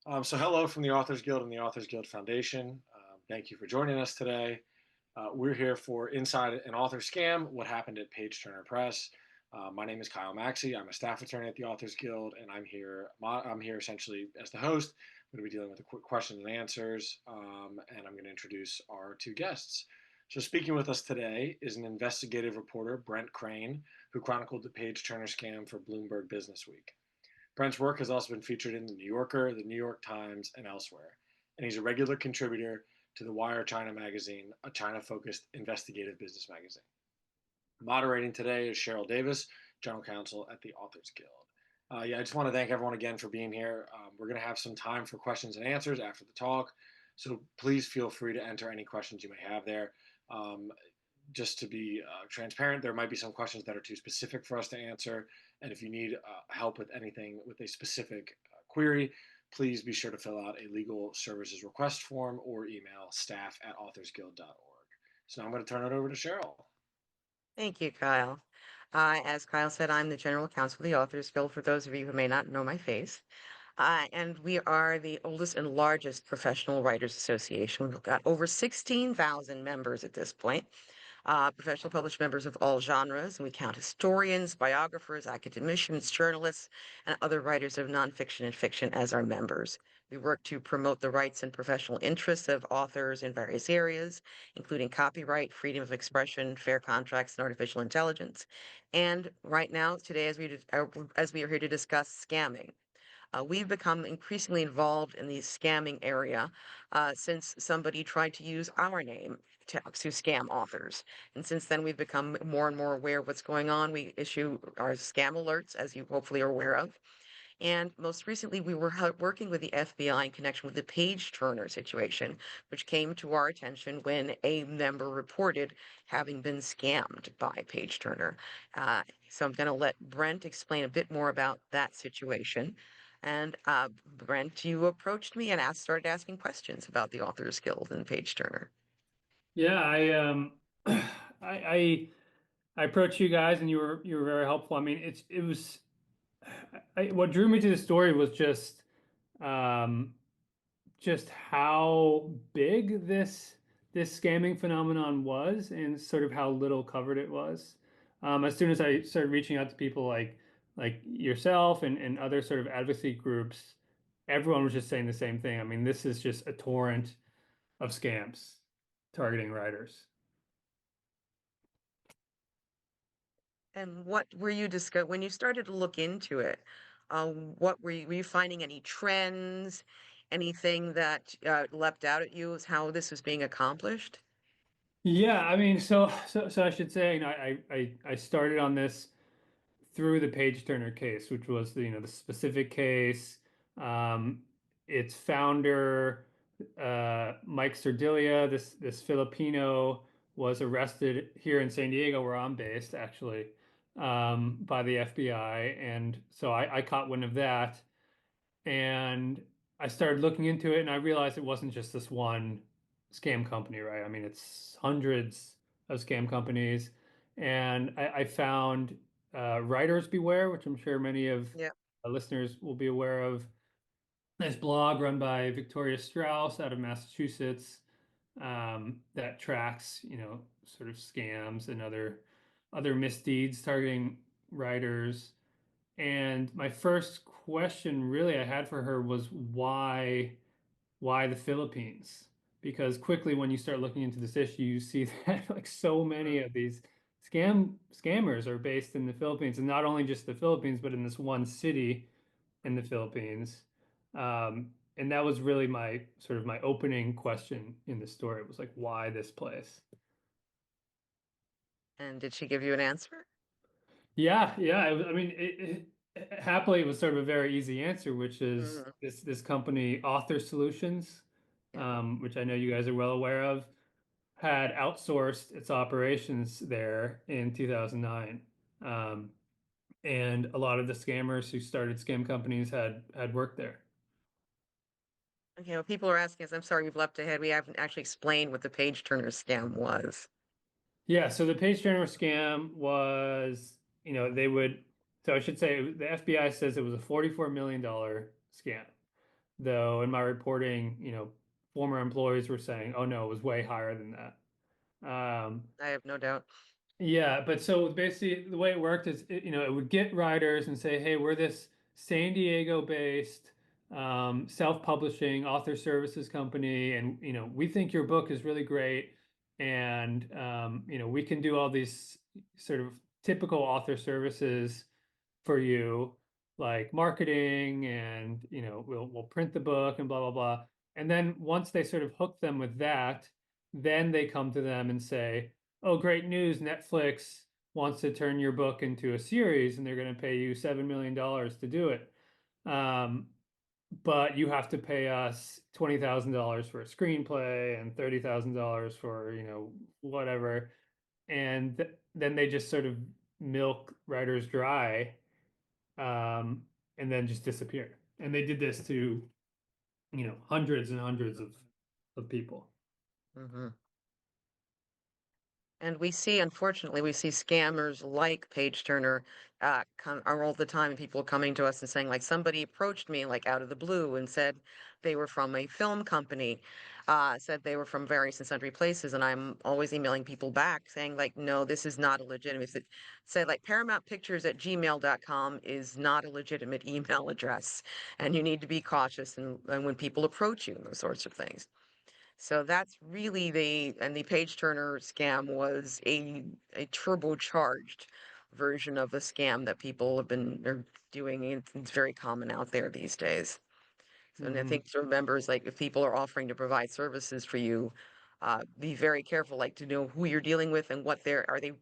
So hello from the Authors Guild and the Authors Guild Foundation. Thank you for joining us today. We're here for Inside an Author Scam, what happened at PageTurner Press. My name is Kyle Maxey. I'm a staff attorney at the Authors Guild, and I'm here essentially as the host. I'm going to be dealing with the quick questions and answers, and I'm going to introduce our two guests. So speaking with us today is an investigative reporter, Brent Crane, who chronicled the PageTurner scam for Bloomberg Business Week. Brent's work has also been featured in The New Yorker, The New York Times, and elsewhere, and he's a regular contributor to the Wire China magazine, a China-focused investigative business magazine. Moderating today is Cheryl Davis, General Counsel at the Authors Guild. I just want to thank everyone again for being here. We're going to have some time for questions and answers after the talk, so please feel free to enter any questions you may have there. Just to be transparent, there might be some questions that are too specific for us to answer. And if you need help with anything with a specific query, please be sure to fill out a legal services request form or email staff@authorsguild.org. So now I'm going to turn it over to Cheryl. Thank you, Kyle. As Kyle said, I'm the General Counsel of the Authors Guild, for those of you who may not know my face. And we are the oldest and largest professional writers association. We've got over 16,000 members at this point. Professional published members of all genres, and we count historians, biographers, academicians, journalists, and other writers of nonfiction and fiction as our members. We work to promote the rights and professional interests of authors in various areas, including copyright, freedom of expression, fair contracts, and artificial intelligence. And right now, today, as we are here to discuss scamming. We've become increasingly involved in the scamming area since somebody tried to use our name to scam authors. And since then, we've become more and more aware of what's going on. We issue our scam alerts, as you hopefully are aware of. And most recently, we were working with the FBI in connection with the PageTurner situation, which came to our attention when a member reported having been scammed by PageTurner. So I'm going to let Brent explain a bit more about that situation. And Brent, you approached me and started asking questions about the Authors Guild and PageTurner. Yeah, I approached you guys and you were very helpful. I mean, it was what drew me to the story was um just how big this scamming phenomenon was and sort of how little covered it was. As soon as I started reaching out to people like yourself and other sort of advocacy groups, everyone was just saying the same thing. I mean, this is just a torrent of scams targeting writers. And what were you when you started to look into it? What were you finding any trends, anything that leapt out at you as how this was being accomplished? Yeah, I mean, so I should say, I started on this through the PageTurner case, which was the specific case. Um, its founder, Mike Serdilia, this Filipino, was arrested here in San Diego, where I'm based, actually, by the FBI, and so I caught wind of that, and I started looking into it, and I realized it wasn't just this one scam company, right? I mean, it's hundreds of scam companies, and I found Writers Beware, which I'm sure many of Yeah. our listeners will be aware of. This blog run by Victoria Strauss out of Massachusetts, that tracks, sort of scams and other misdeeds targeting writers. And my first question really I had for her was why the Philippines? Because quickly when you start looking into this issue, you see that like so many of these scammers are based in the Philippines, and not only just the Philippines, but in this one city in the Philippines. And that was really my sort of my opening question in the story. It was like, why this place? And did she give you an answer? Yeah. I mean, happily, it was sort of a very easy answer, which is Mhm. this company, Author Solutions, Yeah. which I know you guys are well aware of, had outsourced its operations there in 2009. Um, and a lot of the scammers who started scam companies had worked there. Okay, well, people are asking us, I'm sorry, we've leapt ahead. We haven't actually explained what the page turner scam was. Yeah, so the PageTurner scam was, they would, so I should say the FBI says it was a $44 million scam. though in my reporting, former employees were saying, oh no, it was way higher than that. I have no doubt. Yeah, but so basically the way it worked is, it would get writers and say, hey, we're this San Diego-based self-publishing author services company, and we think your book is really great, and we can do all these sort of typical author services for you, like marketing, and we'll print the book and blah blah blah. And then once they sort of hook them with that, then they come to them and say, oh, great news, Netflix wants to turn your book into a series and they're going to pay you $7 million to do it. But you have to pay us $20,000 for a screenplay and $30,000 for, whatever. And then they just sort of milk writers dry, and then just disappear. And they did this to, hundreds and hundreds of people. Hmm. And unfortunately, we see scammers like PageTurner are all the time. People coming to us and saying, like, somebody approached me, like, out of the blue and said they were from a film company, said they were from various and sundry places. And I'm always emailing people back saying, like, no, this is not a legitimate. Say, like, paramountpictures@gmail.com is not a legitimate email address. And you need to be cautious and when people approach you and those sorts of things. So that's really the page turner scam was a turbocharged version of a scam that people are doing. It's very common out there these days. So, and I Mhm. think to remember is like if people are offering to provide services for you, be very careful, like to know who you're dealing with and what are they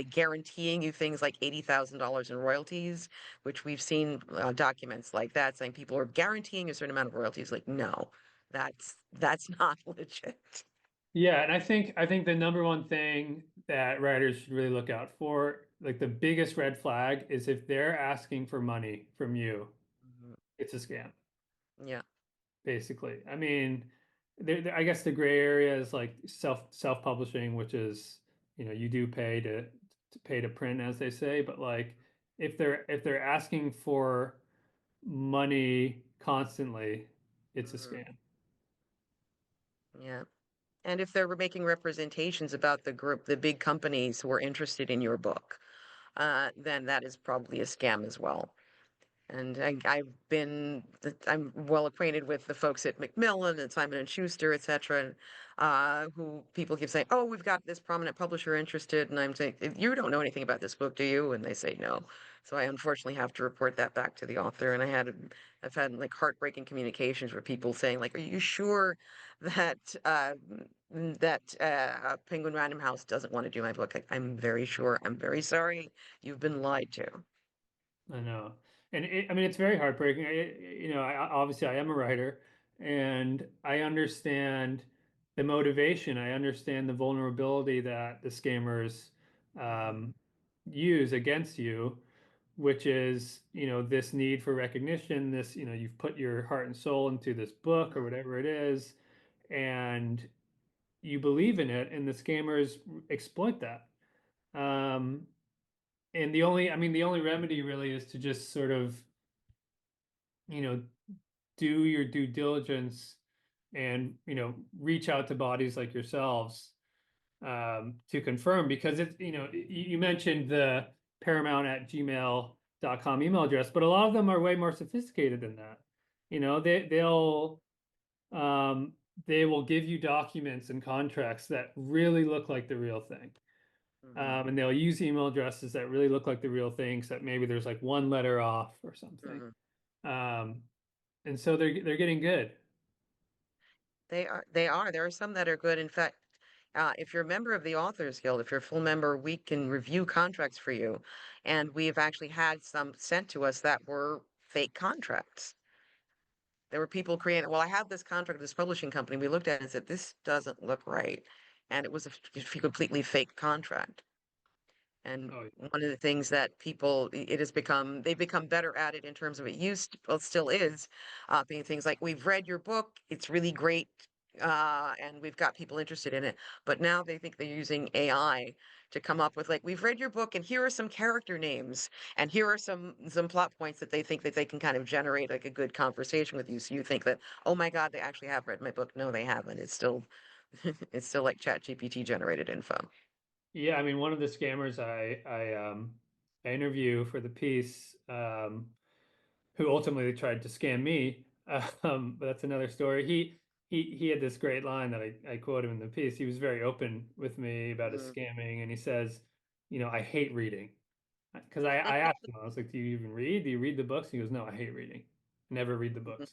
guaranteeing you things like $80,000 in royalties, which we've seen documents like that saying people are guaranteeing a certain amount of royalties. Like, no, that's not legit. Yeah, and I think the number one thing that writers should really look out for, like the biggest red flag, is if they're asking for money from you, Mhm. it's a scam, Yeah. basically. I mean, I guess the gray area is like self-publishing, which is, you do pay to print, as they say, but like if they're asking for money constantly, it's a Mhm. scam. Yeah. And if they're making representations about the big companies who are interested in your book, then that is probably a scam as well. And I'm well acquainted with the folks at Macmillan and Simon and Schuster, et cetera, who people keep saying, "Oh, we've got this prominent publisher interested," and I'm saying, "You don't know anything about this book, do you?" And they say no. So I unfortunately have to report that back to the author. And I've had like heartbreaking communications where people saying, like, "Are you sure that Penguin Random House doesn't want to do my book?" I'm very sure. I'm very sorry. You've been lied to. I know. And I mean, it's very heartbreaking. Obviously I am a writer, and I understand the motivation. I understand the vulnerability that the scammers Mhm. um, use against you, which is, this need for recognition, this, you've put your heart and soul into this book or whatever it is, and you believe in it, and the scammers exploit that. Um, and the only remedy really is to just sort of, you know, do your due diligence and, reach out to bodies like yourselves, to confirm, because you mentioned the paramount@gmail.com email address, but a lot of them are way more sophisticated than that. Um, they will give you documents and contracts that really look like the real thing. Mhm. And they'll use email addresses that really look like the real thing, except maybe there's like one letter off or something. Mhm. Um, and so they're getting good. They are. There are some that are good. In fact, if you're a member of the Authors Guild, if you're a full member, we can review contracts for you. And we've actually had some sent to us that were fake contracts. There were people creating, well, I have this contract with this publishing company. We looked at it and said, this doesn't look right. And it was a completely fake contract. And Oh, one of the things that they've become better at it in terms of it used, well, it still is, being things like, we've read your book, it's really great. and we've got people interested in it. But now they think they're using AI to come up with, like, we've read your book and here are some character names and here are some plot points that they think that they can kind of generate like a good conversation with you. So you think that, oh my God, they actually have read my book. No, they haven't. It's still it's still like Chat GPT generated info. Yeah, I mean, one of the scammers I interview for the piece, who ultimately tried to scam me, but that's another story. He had this great line that I quote him in the piece. He was very open with me about his Mm. scamming, and he says, I hate reading. Because I asked him, I was like, "Do you even read? Do you read the books?" He goes, "No, I hate reading. I never read the books.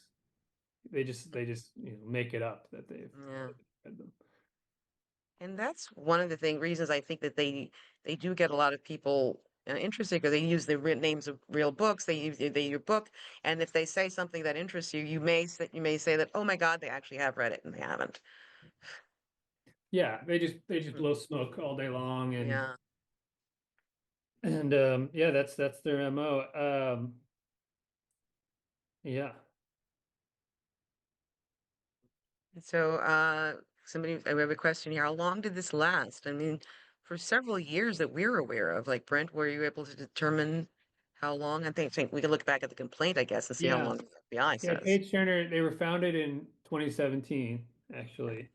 They just make it up that Yeah. they've read them." And that's one of the reasons I think that they do get a lot of people interested, because they use the real names of real books. They use your book, and if they say something that interests you, you may say that, oh my God, they actually have read it, and they haven't. Yeah, they just Mm. blow smoke all day long, and Yeah. yeah, that's their MO. Yeah. So, I have a question here. How long did this last? I mean, for several years that we're aware of. Like, Brent, were you able to determine how long? I think we can look back at the complaint, I guess, and see how Yeah. long the FBI Yeah, says. PageTurner, they were founded in 2017, actually.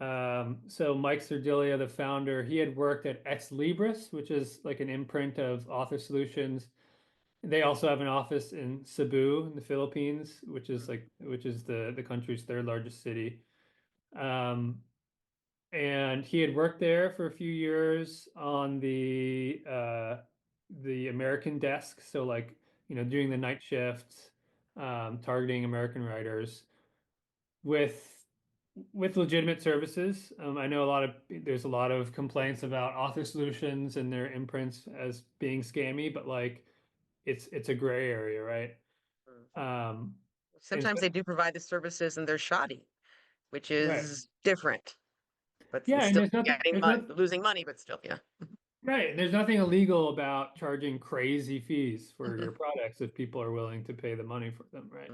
So Mike Serdilia, the founder, he had worked at Ex Libris, which is like an imprint of Author Solutions. They also have an office in Cebu in the Philippines, which is the country's third largest city. Um, and he had worked there for a few years on the American desk, so like doing the night shifts, targeting American writers with legitimate services. I know there's a lot of complaints about Author Solutions and their imprints as being scammy, but like it's a gray area, right? Mm. Um, and Sometimes so, they do provide the services and they're shoddy, which right, is different, but yeah, it's and still getting there's not losing money, but still, yeah. right, there's nothing illegal about charging crazy fees for your products if people are willing to pay the money for them, right?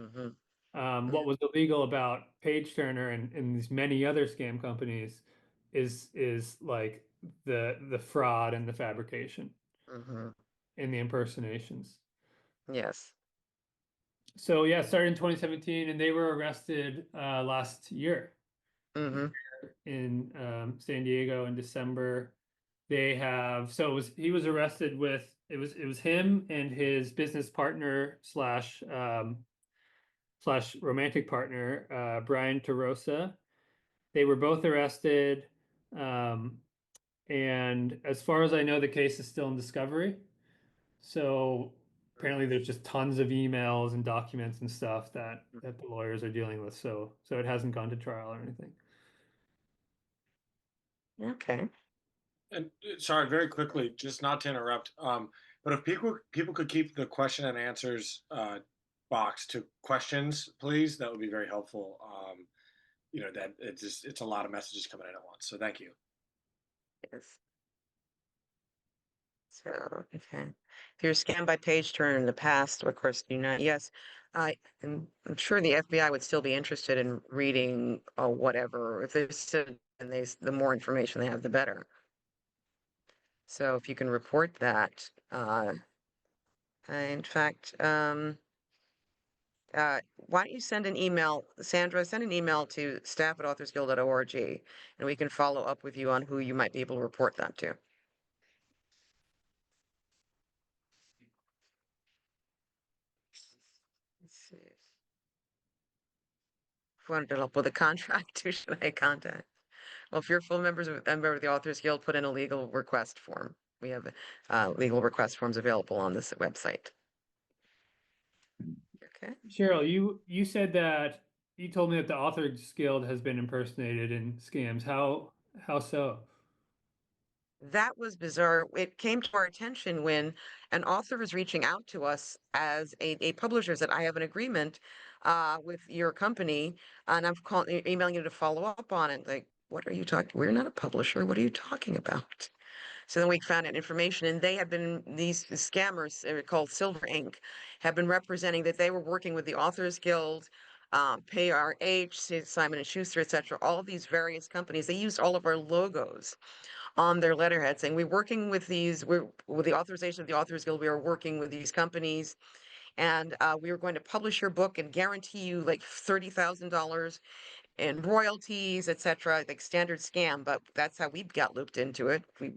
Hmm. What was illegal about PageTurner and these many other scam companies is like the fraud and the fabrication Hmm. and the impersonations. Yes. So yeah, started in 2017, and they were arrested last year Hmm. in San Diego in December. They have so he was arrested with it was him and his business partner slash romantic partner, Brian Tarosa. They were both arrested. Um, and as far as I know, the case is still in discovery. So apparently there's just tons of emails and documents and stuff that the lawyers are dealing with. So it hasn't gone to trial or anything. Okay. And sorry, very quickly, just not to interrupt, but if people could keep the question and answers box to questions, please, that would be very helpful. That it's a lot of messages coming in at once. So thank you. Yes. So, okay. If you're scammed by PageTurner in the past, of course, do not. Yes, I'm sure the FBI would still be interested in reading whatever. If there's and the more information they have, the better. So if you can report that, in fact, why don't you send an email, Sandra, send an email to staff@authorsguild.org, and we can follow up with you on who you might be able to report that to. Let's see. If you wanted to help with a contract, who should I contact? Well, if you're full members of, a member of the Authors Guild, put in a legal request form. We have legal request forms available on this website. Okay. Cheryl, you said that you told me that the Authors Guild has been impersonated in scams. How so? That was bizarre. It came to our attention when an author was reaching out to us as a publisher, said, I have an agreement with your company, and I'm emailing you to follow up on it. Like, what are you talking? We're not a publisher. What are you talking about? So then we found out information, and these scammers, called Silver Ink, have been representing that they were working with the Authors Guild PRH, Simon and Schuster, etc. All of these various companies, they used all of our logos on their letterhead saying, we're working with we're with the authorization of the Authors Guild, we are working with these companies, and we are going to publish your book and guarantee you like $30,000 in royalties, etc. Like standard scam, but that's how we got looped into it. We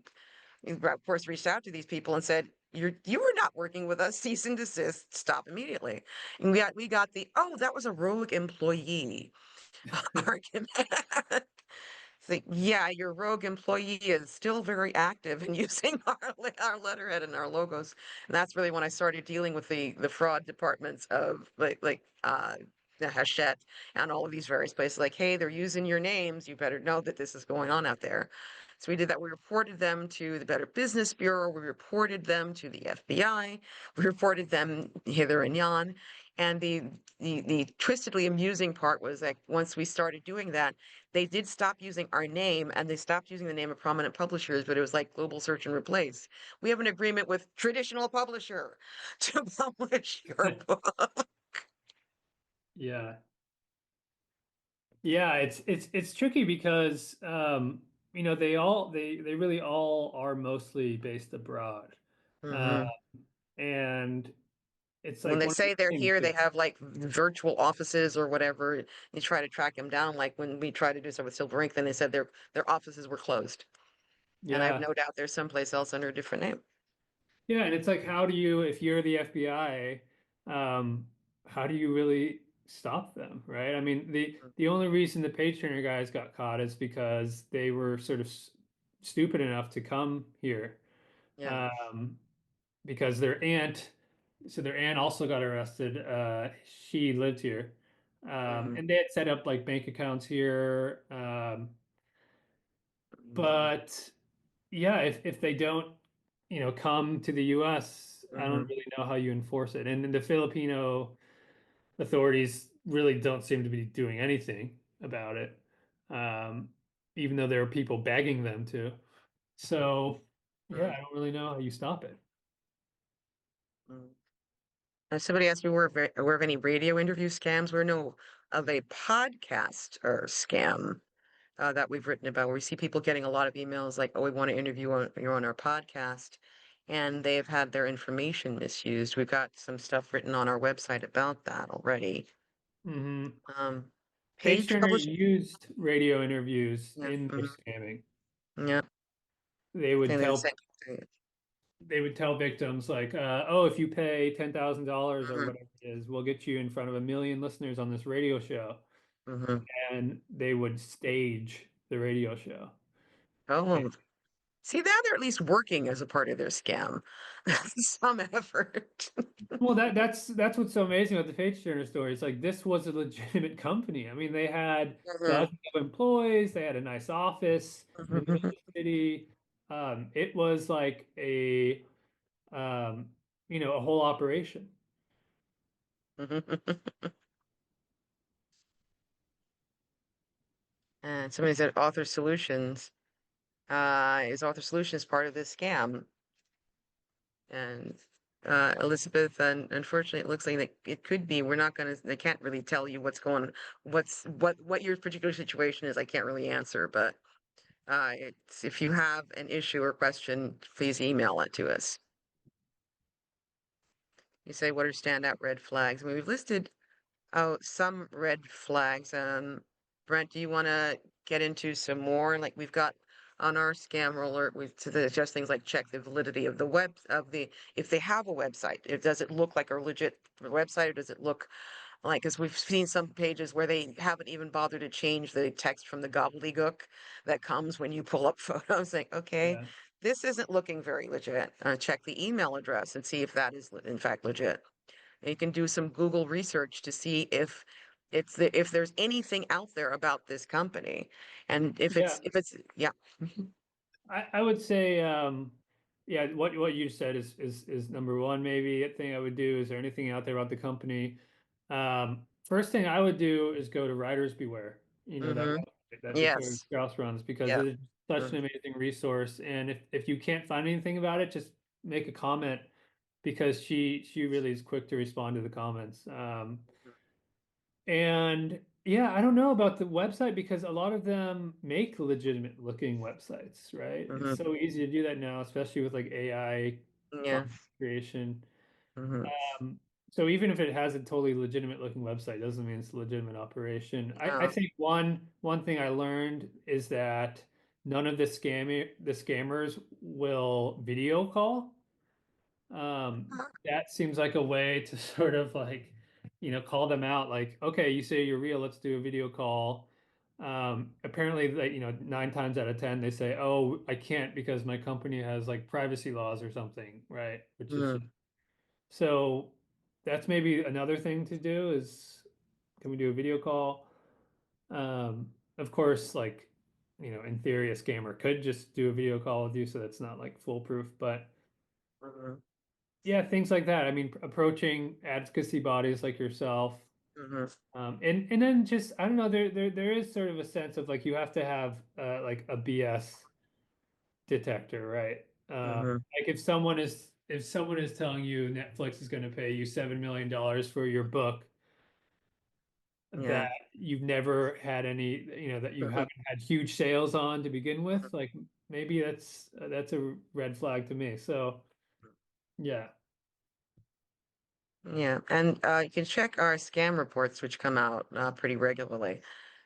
of course reached out to these people and said, you were not working with us, cease and desist, stop immediately. And we got the, oh, that was a rogue employee argument. It's like, yeah, your rogue employee is still very active in using our letterhead and our logos. And that's really when I started dealing with the fraud departments of the Hachette and all of these various places. Like, hey, they're using your names. You better know that this is going on out there. So we did that. We reported them to the Better Business Bureau. We reported them to the FBI. We reported them hither and yon. And the twistedly amusing part was that once we started doing that, they did stop using our name and they stopped using the name of prominent publishers, but it was like global search and replace. We have an agreement with traditional publisher to publish your book. Yeah. Yeah, it's tricky because they really all are mostly based abroad. Uh, Hmm. and it's When like they one of say those they're things here, they that, have like virtual offices or whatever. You try to track them down. Like when we tried to do so with Silver Ink, then they said their offices were closed. And I have yeah. no doubt they're someplace else under a different name. Yeah, and it's like, how do you, if you're the FBI, um, how do you really stop them, right? I mean, the only reason the page turner guys got caught is because they were sort of stupid enough to come here, Yeah. um, because their aunt also got arrested. She lived here, Hmm. and they had set up like bank accounts here, but yeah, if they don't, come to the US, I don't Hmm. really know how you enforce it. And the Filipino authorities really don't seem to be doing anything about it, um, even though there are people begging them to. So, yeah, Hmm. I don't really know how you stop it. Hmm. Somebody asked me, aware of any radio interview scams. We're no of a podcast or scam that we've written about, where we see people getting a lot of emails like, "Oh, we want to interview you on our podcast," and they've had their information misused. We've got some stuff written on our website about that already. Hmm. Um, Page Page Turner publishing. used radio interviews Yeah. in their Hmm. scamming. Yeah. They would Thing that tell same thing. they would tell victims like, "Oh, if you pay $10,000 or Hmm. whatever it is, we'll get you in front of 1 million listeners on this radio show." Hmm. And they would stage the radio show. And, Oh, see, now they're at least working as a part of their scam. Some effort. well, that's what's so amazing about the Page Turner story. It's like this was a legitimate company. I mean, they had Hmm. dozens of employees, they had a nice office in the middle of Hmm. the city. It was like um, a whole operation. And somebody said Author Solutions. Is Author Solutions part of this scam? And Elizabeth, and unfortunately, it looks like it could be. We're not gonna. They can't really tell you what your particular situation is. I can't really answer, but it's if you have an issue or question, please email it to us. You say, what are standout red flags? I mean, we've listed out some red flags. Brent, do you want to get into some more? Like we've got on our scam alert, we've to suggest things like check the validity of the if they have a website, does it look like a legit website or does it look like, because we've seen some pages where they haven't even bothered to change the text from the gobbledygook that comes when you pull up photos. Like, okay, Yeah. this isn't looking very legit. Check the email address and see if that is in fact legit. And you can do some Google research to see if there's anything out there about this company, and Yeah. if it's yeah. I would say, yeah, what you said is number one. Maybe a thing I would do. Is there anything out there about the company? First thing I would do is go to Writers Beware. That Mm-hmm. website that Victoria Yes. Strauss runs because Yeah. it is such Mm-hmm. an amazing resource. And if you can't find anything about it, just make a comment because she really is quick to respond to the comments. And yeah, I don't know about the website because a lot of them make legitimate looking websites, right? It's Hmm. so easy to do that now, especially with like AI Yeah. content creation. Hmm. Um, so even if it has a totally legitimate looking website, doesn't mean it's a legitimate operation. I No. think one thing I learned is that none of the scammers will video call. That seems like a way to sort of like, call them out. Like, okay, you say you're real, let's do a video call. Apparently, like, 9 times out of 10, they say, "Oh, I can't because my company has like privacy laws or something," right? Which is Mm. so that's maybe another thing to do is can we do a video call? Of course, like, in theory, a scammer could just do a video call with you, so that's not like foolproof, but Hmm. yeah, things like that. I mean, approaching advocacy bodies like yourself, Hmm. and then just I don't know, there is sort of a sense of like you have to have like a BS detector, right? Hmm. Like if someone is telling you Netflix is going to pay you $7 million for your book Yeah. that you've never had any, that you haven't had huge sales on to begin with, like maybe that's a red flag to me. So yeah. Yeah, and you can check our scam reports, which come out pretty regularly,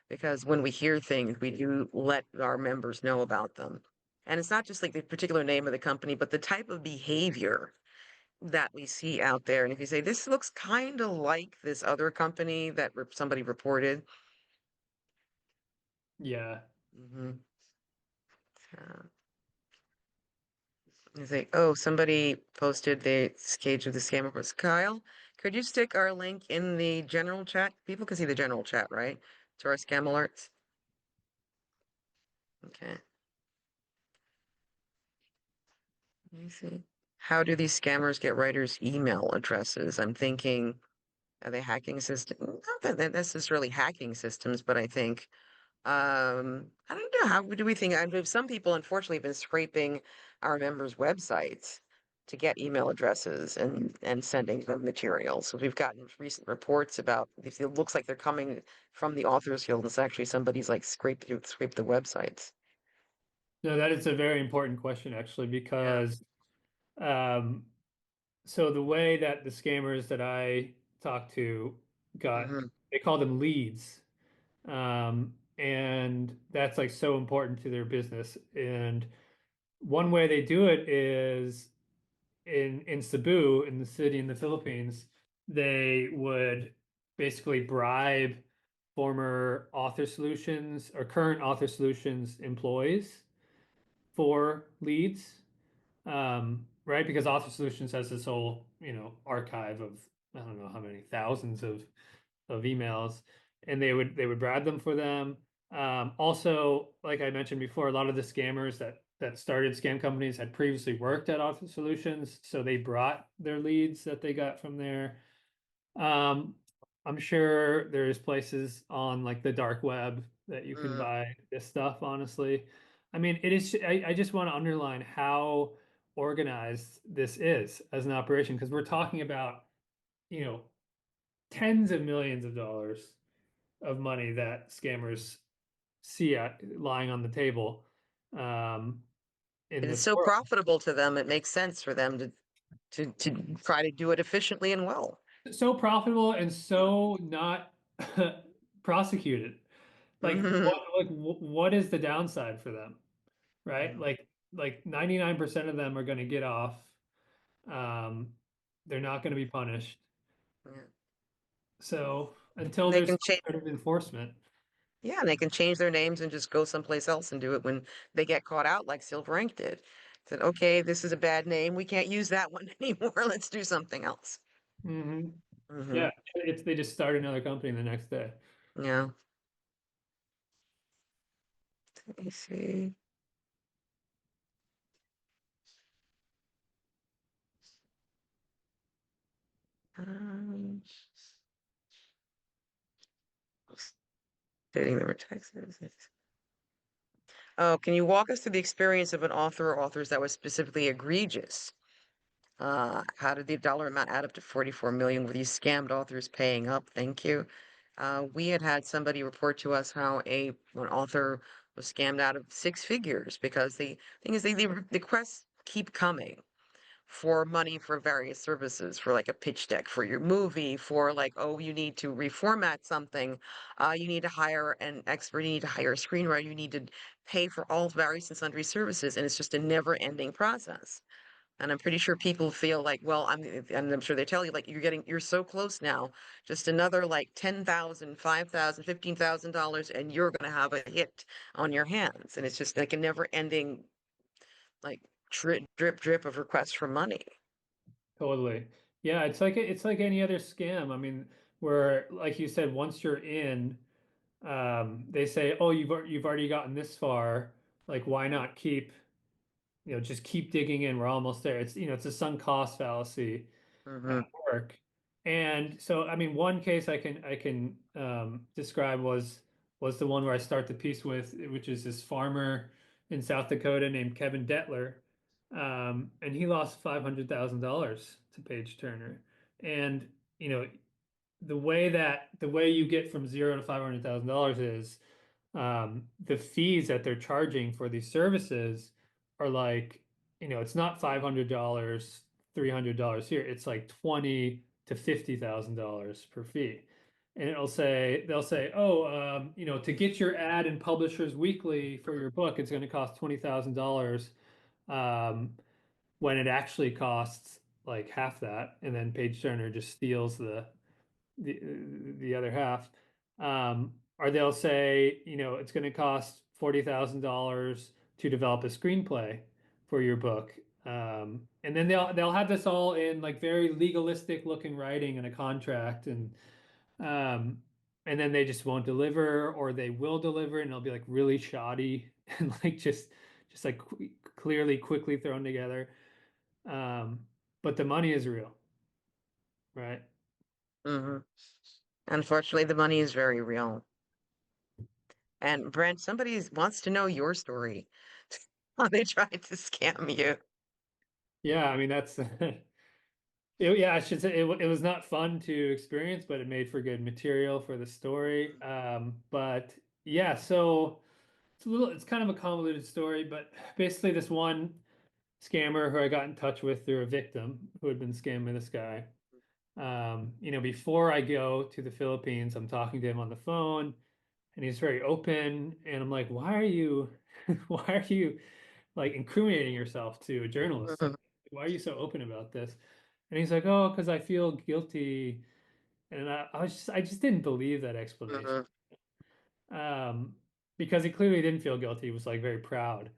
because when we hear things, we do let our members know about them. And it's not just like the particular name of the company, but the type of behavior that we see out there. And if you say, this looks kind of like this other company that somebody reported, Yeah. hmm you say, oh, somebody posted the cage of the scam reports. Kyle, could you stick our link in the general chat? People can see the general chat, right? To our scam alerts. Okay. Let me see. How do these scammers get writers' email addresses? I'm thinking, are they hacking systems? Not that they're necessarily hacking systems, but I think, I don't know. How do we think? I mean, some people, unfortunately, have been scraping our members' websites to get email addresses and sending them materials. So we've gotten recent reports about if it looks like they're coming from the Authors Guild, it's actually somebody's like scrape the websites. No, that is a very important question actually, Yeah. because um, so the way that the scammers that I talked to got, Hmm. they call them leads. And that's like so important to their business. And one way they do it is in Cebu, in the city in the Philippines, they would basically bribe former Author Solutions or current Author Solutions employees for leads, right? Because Author Solutions has this whole, archive of I don't know how many thousands of emails, and they would bribe them for them. Also, like I mentioned before, a lot of the scammers that started scam companies had previously worked at Author Solutions, so they brought their leads that they got from there. Um, I'm sure there's places on like the dark web that you can Mm. buy this stuff, honestly. I mean, I just want to underline how organized this is as an operation because we're talking about, you know, tens of millions of dollars of money that scammers see lying on the table um, in It is this so world. profitable to them, it makes sense for them to try to do it efficiently and well. So profitable and so not prosecuted. Like Hmm. what is the downside for them, right? Hmm. Like 99% of them are going to get off. Um, they're not going to be punished. Yeah. So until They there's can some change, sort of enforcement. yeah, they can change their names and just go someplace else and do it when they get caught out, like Silver Ink did. Said, okay, this is a bad name. We can't use that one anymore. Let's do something else. Hmm. Hmm. Yeah, they just start another company the next day. Yeah. Let me see. Um, Stating there were Texas. Oh, can you walk us through the experience of an author or authors that was specifically egregious? How did the dollar amount add up to 44 million? Were these scammed authors paying up? Thank you. We had somebody report to us how an author was scammed out of six figures because the thing is the requests keep coming for money for various services, for like a pitch deck for your movie, for like, oh, you need to reformat something, you need to hire an expert, you need to hire a screenwriter, you need to pay for all various and sundry services, and it's just a never-ending process. And I'm pretty sure people feel like, well, and I'm sure they tell you, like, you're so close now, just another like 10,000, 5,000, $15,000, and you're going to have a hit on your hands. And it's just like a never ending, like, drip, drip of requests for money. Totally. Yeah, it's like any other scam. I mean, where like you said, once you're in, they say, "Oh, you've already gotten this far. Like, why not keep, just keep digging in. We're almost there." It's a sunk cost fallacy Hmm. at work. And so, I mean, one case I can describe was the one where I start the piece with, which is this farmer in South Dakota named Kevin Detler, and he lost $500,000 to Page Turner. And you know, the way you get from zero to $500,000 is the fees that they're charging for these services are like, it's not $500, $300 here. It's like 20 to $50,000 per fee. And they'll say, oh, to get your ad in Publishers Weekly for your book, it's going to cost $20,000, when it actually costs like half that. And then Page Turner just steals the the other half. Or they'll say, it's going to cost $40,000 to develop a screenplay for your book. And then they'll have this all in like very legalistic looking writing and a contract, um, and then they just won't deliver, or they will deliver and it'll be like really shoddy and like just like clearly quickly thrown together. Um, but the money is real, right? Hmm. Unfortunately, the money is very real. And Brent, somebody wants to know your story. How they tried to scam you. Yeah, I mean that's yeah, I should say it was not fun to experience, but it made for good material for the story. But yeah, so it's kind of a convoluted story, but basically this one scammer who I got in touch with through a victim who had been scamming this guy. Before I go to the Philippines, I'm talking to him on the phone and he's very open, and I'm like, why are you why are you like incriminating yourself to a journalist? Mhm, Like, why are you so open about this? And he's like, oh, because I feel guilty. And I just didn't believe that explanation. mhm, Um, because he clearly didn't feel guilty. He was like very proud,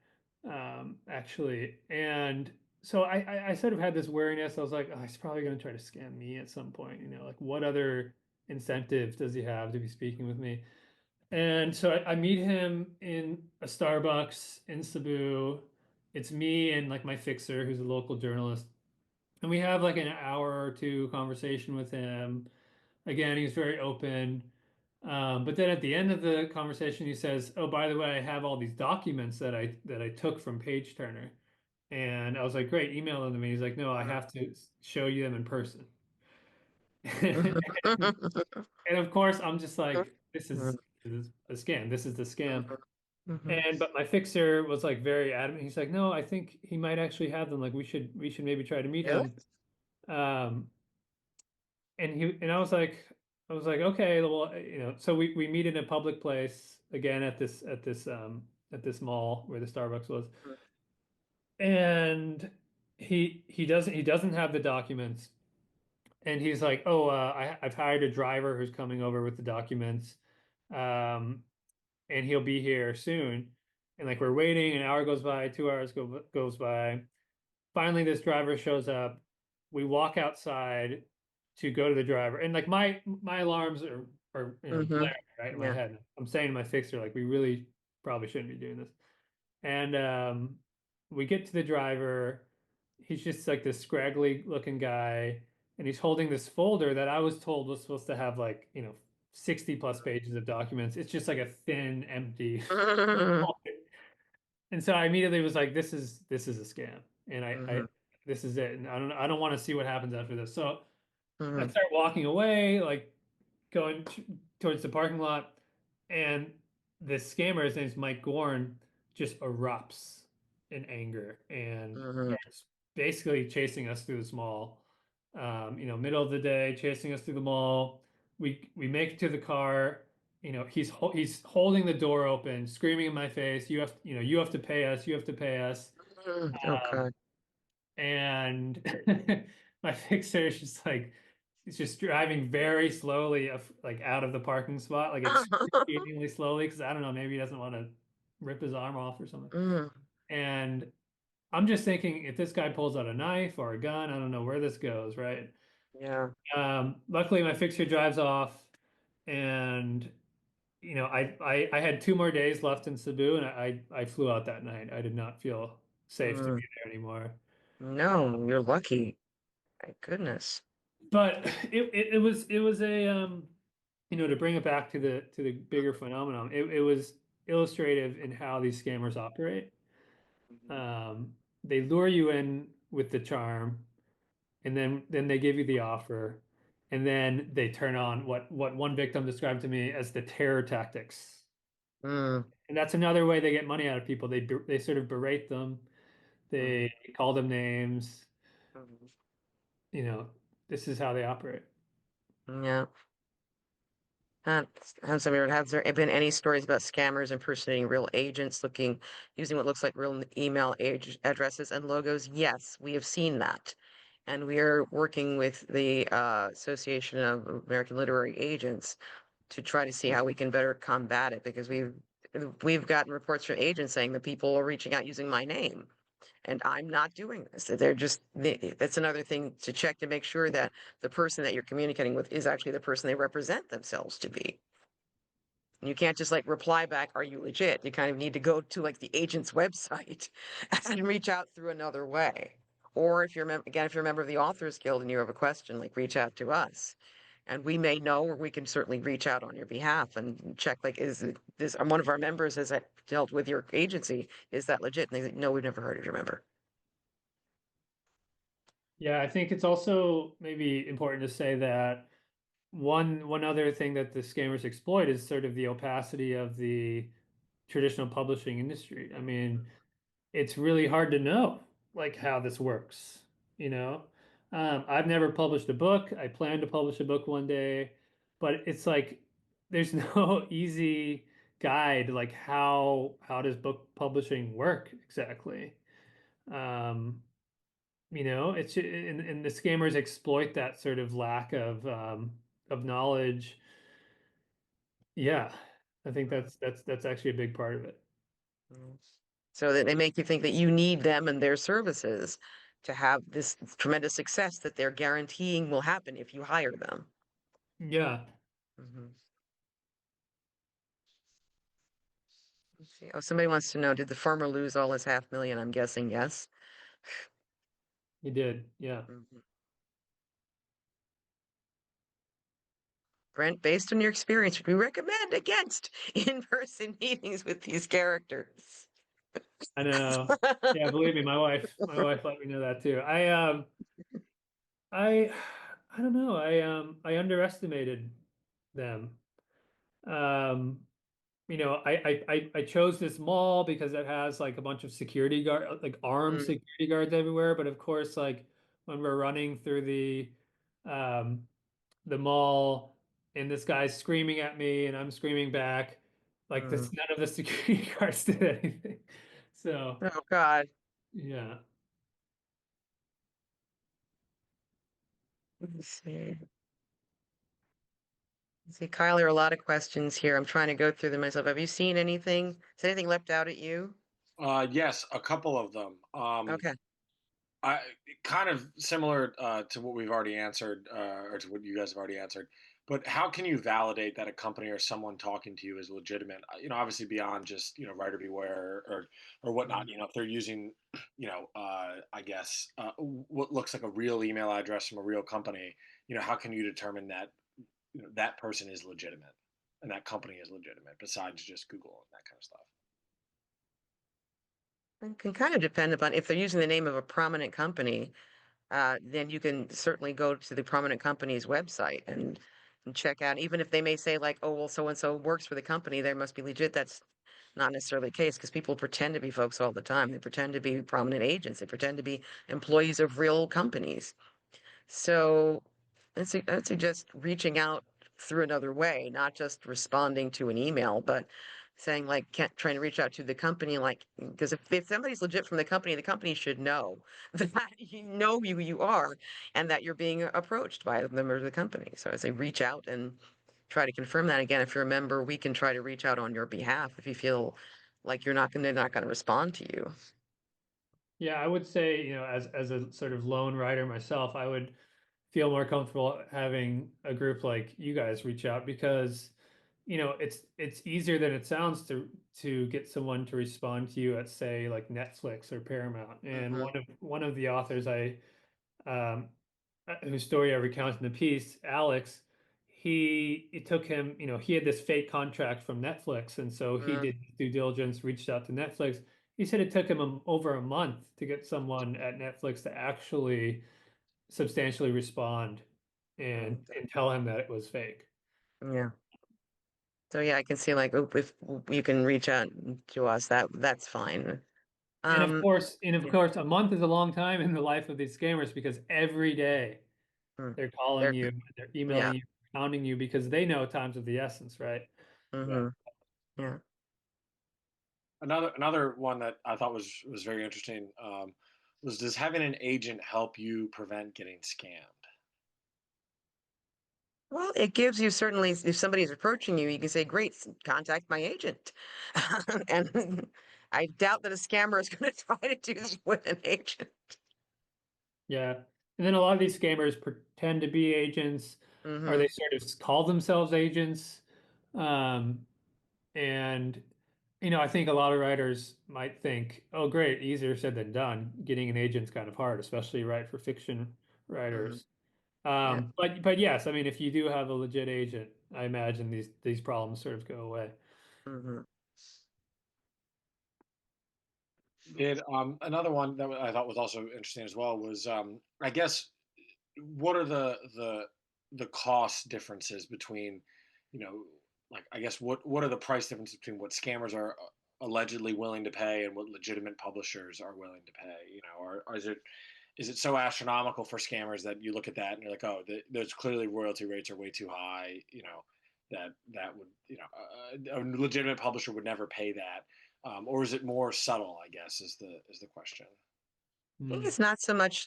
actually. And so I sort of had this wariness. I was like, oh, he's probably going to try to scam me at some point. Like what other incentive does he have to be speaking with me? And so I meet him in a Starbucks in Cebu. It's me and like my fixer, who's a local journalist. And we have like an hour or two conversation with him. Again, he's very open. But then at the end of the conversation, he says, "Oh, by the way, I have all these documents that I took from Page Turner." And I was like, "Great, email them to me." He's like, "No, I have to show you them in person." mhm, And of course, I'm just mhm, like, this is a scam. This is the scam. mhm, mhm. And but my fixer was like very adamant. He's like, "No, I think he might actually have them. Like we should maybe try to meet Really? him." Um, and I was like, okay, well, so we meet in a public place again at this mall where the Starbucks was. And he doesn't have the documents. And he's like, "Oh, I've hired a driver who's coming over with the documents. Um, and he'll be here soon." And like we're waiting, an hour goes by, 2 hours goes by. Finally, this driver shows up. We walk outside to go to the driver, and like my alarms are Mhm. blaring right in my Yeah. head. I'm saying to my fixer, like, we really probably shouldn't be doing this. And we get to the driver. He's just like this scraggly looking guy, and he's holding this folder that I was told was supposed to have like 60 plus pages of documents. It's just like a thin, empty. And so I immediately was like, this is a scam. And Mhm, this is it. And I don't want to see what happens after this. So I mhm, start walking away, like going towards the parking lot, and the scammer, his name's Mike Gorn, just erupts in anger and Mhm. starts basically chasing us through this mall. Middle of the day, chasing us through the mall. We make it to the car. He's holding the door open, screaming in my face. You have to pay us. You have to pay us. Oh Um, God. and my fixer is just like, it's just driving very slowly, like out of the parking spot, like excruciatingly slowly, because I don't know, maybe he doesn't want to rip his arm off or something. Mm, And I'm just thinking, if this guy pulls out a knife or a gun, I don't know where this goes, right? yeah. Luckily, my fixer drives off, and I had 2 more days left in Cebu, and I flew out that night. I did not feel safe to Mm, be there anymore. no, you're lucky. Thank goodness. But it was a to bring it back to the bigger phenomenon, it was illustrative in how these scammers operate. Mhm. Um, they lure you in with the charm, and then they give you the offer, and then they turn on what one victim described to me as the terror tactics. Mm, And that's another way they get money out of people. They sort of berate them, mhm, they call them names. mhm. You know, this is how they operate. Yeah. Have there been any stories about scammers impersonating real agents, using what looks like real email addresses and logos? Yes, we have seen that. And we are working with the Association of American Literary Agents to try to see how we can better combat it because we've gotten reports from agents saying that people are reaching out using my name. And I'm not doing this. That's another thing to check to make sure that the person that you're communicating with is actually the person they represent themselves to be. You can't just like reply back, "Are you legit?" You kind of need to go to like the agent's website and reach out through another way. Or if if you're a member of the Authors Guild and you have a question, like reach out to us. And we may know, or we can certainly reach out on your behalf and check, like, one of our members has dealt with your agency? Is that legit? And they say, no, we've never heard of your member. Yeah, I think it's also maybe important to say that one other thing that the scammers exploit is sort of the opacity of the traditional publishing industry. I mean, it's really hard to know like how this works, you know? I've never published a book. I plan to publish a book one day, but it's like there's no easy guide like how does book publishing work exactly? Um, and the scammers exploit that sort of lack of knowledge. Yeah, I think that's actually a big part of it. Mm. So that they make you think that you need them and their services to have this tremendous success that they're guaranteeing will happen if you hire them. Yeah, Mhm. Let's see. Oh, somebody wants to know, did the farmer lose all his 500,000? I'm guessing yes. you did. Yeah. Mhm. Brent, based on your experience, would we recommend against in-person meetings with these characters? I know. Yeah, believe me, my wife let me know that too. I I don't know. I underestimated them. Um, I chose this mall because it has like a bunch of security guard, like armed Mm, security guards everywhere. But of course, like when we're running through um the mall and this guy's screaming at me and I'm screaming back, like mm. this, none of the security guards did anything. So Oh God. yeah. Let's see. See, Kyle, there are a lot of questions here. I'm trying to go through them myself. Have you seen anything? Is anything leapt out at you? Yes, a couple of them. Okay. I kind of similar to what we've already answered, or to what you guys have already answered. But how can you validate that a company or someone talking to you is legitimate? Obviously beyond just writer beware or whatnot. Mhm. If they're using, I guess what looks like a real email address from a real company. How can you determine that that person is legitimate and that company is legitimate besides just Google and that kind of stuff? It can kind of depend upon if they're using the name of a prominent company, then you can certainly go to the prominent company's website and and check out, even if they may say like, oh, well, so-and-so works for the company, they must be legit. That's not necessarily the case, because people pretend to be folks all the time. They pretend to be prominent agents. They pretend to be employees of real companies. So I'd suggest reaching out through another way, not just responding to an email, but saying like, trying to reach out to the company, like, because if somebody's legit from the company should know that you know who you are and that you're being approached by the member of the company. So I say reach out and try to confirm that. Again, if you're a member, we can try to reach out on your behalf if you feel like they're not going to respond to you. Yeah, I would say, as a sort of lone writer myself, I would feel more comfortable having a group like you guys reach out because, it's easier than it sounds to get someone to respond to you at, say, like Netflix or Paramount. And Mm-hmm. one of the authors um whose story I recount in the piece, Alex, it took him, he had this fake contract from Netflix, and so he Mm-hmm. did due diligence, reached out to Netflix. He said it took him over a month to get someone at Netflix to actually substantially respond and tell him that it was fake. Yeah. So yeah, I can see like, oh, if you can reach out to us, that's fine. And of Um, course, yeah. a month is a long time in the life of these scammers because every day Mm. they're calling They're, you, they're yeah. emailing you, hounding you because they know time's of the essence, right? Yeah. Mm-hmm. Yeah. Another one that I thought was very interesting was, does having an agent help you prevent getting scammed? Well, it gives you certainly, if somebody's approaching you, you can say, great, contact my agent. And I doubt that a scammer is going to try to do this with an agent. Yeah. And then a lot of these scammers pretend to be agents, or Mm-hmm. they sort of call themselves agents. Um, and, I think a lot of writers might think, oh, great, easier said than done. Getting an agent's kind of hard, especially right for fiction Mm-hmm. writers. Yeah. But yes, I mean, if you do have a legit agent, I imagine these problems sort of go away. Mm-hmm. Did another one that I thought was also interesting as well was, I guess, what are the cost differences between, you know, like, I guess, what are the price differences between what scammers are allegedly willing to pay and what legitimate publishers are willing to pay? Or is it so astronomical for scammers that you look at that and you're like, oh, there's clearly royalty rates are way too high, that would, a legitimate publisher would never pay that, or is it more subtle? I guess is the question. I think Hmm. it's not so much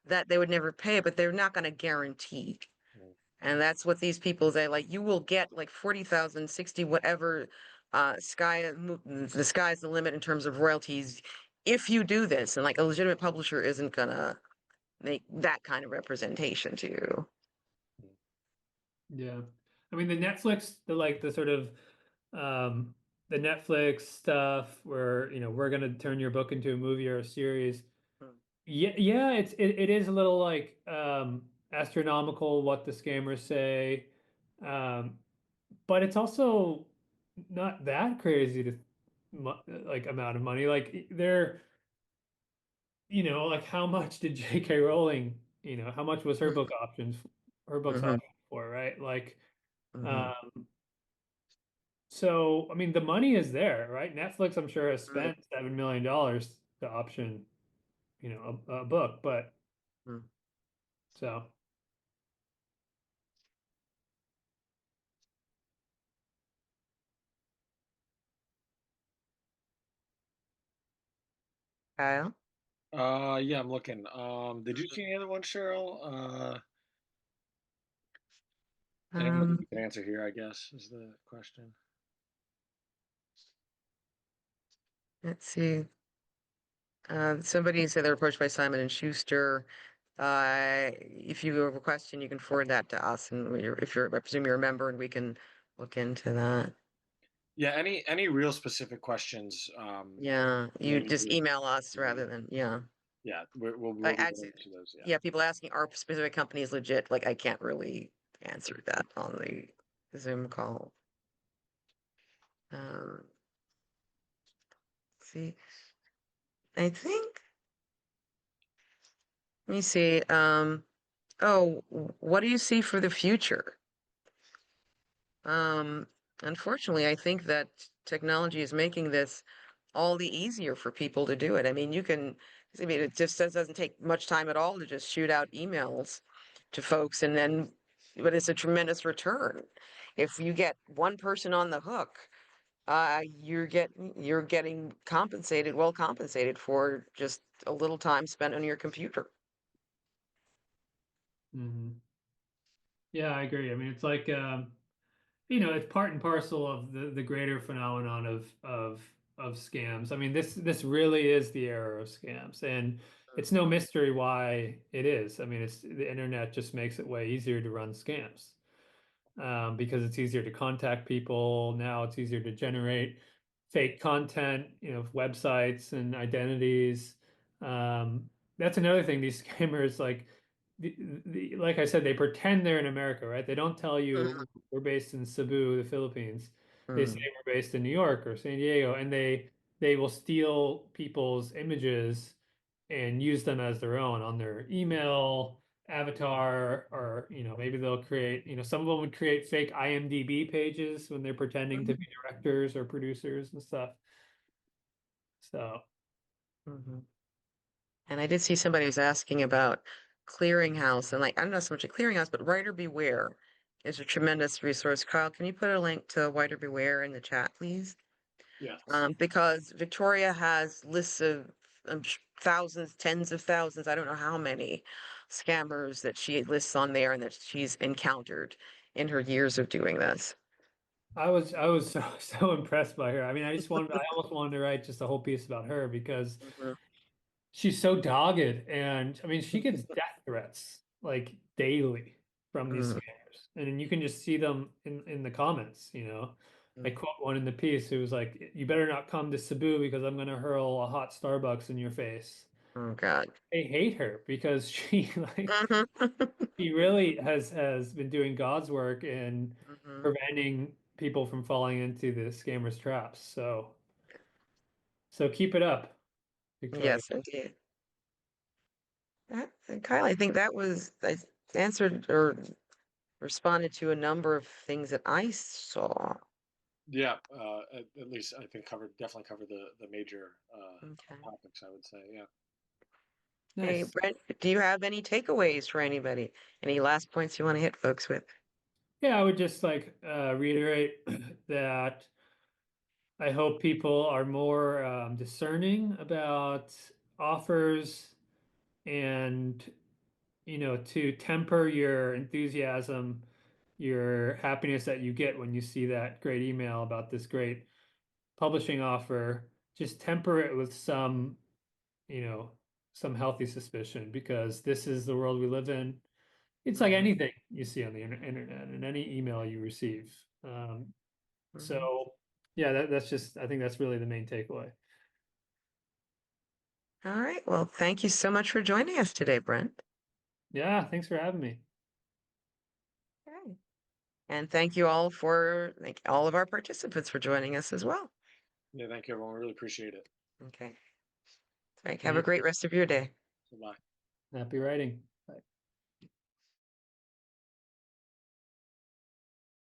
that they would never pay, but they're not going to guarantee. Mm. And that's what these people say, like, you will get like 40,000, 60, whatever, the sky's the limit in terms of royalties if you do this. And like a legitimate publisher isn't gonna make that kind of representation to you. Yeah. I mean, the sort of um the Netflix stuff where, we're gonna turn your book into a movie or a series. Mm. Yeah, yeah, it is a little like astronomical what the scammers say. Um, but it's also not that crazy to like amount of money. Like they're, like how much did J.K. Rowling, how much was her book's Mm-hmm. option for, right? Like Mm-hmm. um so I mean the money is there, right? Netflix I'm sure has Mm-hmm. spent $7 million to option, a book, but so Kyle? Yeah, I'm looking. Did you see any other one, Cheryl? Anyone that Um, you can answer here, I guess, is the question. let's see. Somebody said they're approached by Simon and Schuster. If you have a question, you can forward that to us, and if you're, I presume you're a member, and we can look into that. Yeah, any real specific questions, Yeah, you maybe just email us rather than, yeah. yeah, we'll I be getting actually, to those. Yeah. yeah, people asking are specific companies legit? Like, I can't really answer that on the Zoom call. Um, see, I think, let me see. Oh, what do you see for the future? Unfortunately, I think that technology is making this all the easier for people to do it. I mean, it just doesn't take much time at all to just shoot out emails to folks, but it's a tremendous return. If you get one person on the hook, you're getting well compensated for just a little time spent on your computer. Mhm. Yeah, I agree. I mean, it's like it's part and parcel of the greater phenomenon of scams. I mean, this really is the era of scams, and it's no mystery why it is. I mean, it's the internet just makes it way easier to run scams, because it's easier to contact people. Now it's easier to generate fake content, websites and identities. That's another thing. These scammers, like like I said, they pretend they're in America, right? They don't tell you we're based in Cebu, the Philippines. They say Mm, we're based in New York or San Diego, and they will steal people's images and use them as their own on their email avatar, or maybe they'll create, some of them would create fake IMDb pages when they're pretending to be directors or producers and stuff. So mhm. And I did see somebody was asking about Clearinghouse, and like, I'm not so much a Clearinghouse, but Writer Beware is a tremendous resource. Kyle, can you put a link to Writer Beware in the chat, please? Yes. Because Victoria has lists of thousands, tens of thousands, I don't know how many scammers that she lists on there and that she's encountered in her years of doing this. I was so impressed by her. I mean, I almost wanted to write just a whole piece about her because Mhm. she's so dogged, and I mean, she gets death threats like daily from these Mm, scammers, and then you can just see them in the comments. I mm. quote one in the piece. It was like, "You better not come to Cebu because I'm going to hurl a hot Starbucks in your face." Oh God. I hate her because she like Mhm. she really has been doing God's work in Mhm. preventing people from falling into the scammers' traps. So keep it up, Victoria. Yes, indeed. Kyle, I think I answered or responded to a number of things that I saw. Yeah. At least I think definitely covered the major Okay. topics. I would say. Yeah. Hey, Nice. Brent, do you have any takeaways for anybody? Any last points you want to hit folks with? Yeah, I would just like reiterate that I hope people are more discerning about offers, and to temper your enthusiasm, your happiness that you get when you see that great email about this great publishing offer. Just temper it with you know, some healthy suspicion, because this is the world we live in. It's like Mhm, anything you see on the internet and any email you receive. mhm. So yeah, that's just, I think that's really the main takeaway. All right. Well, thank you so much for joining us today, Brent. Yeah, thanks for having me. Okay. And thank all of our participants for joining us as well. Yeah. Thank you, everyone. Really appreciate it. Okay. All right. Have a Thank great you. rest of your day. Bye. Happy writing.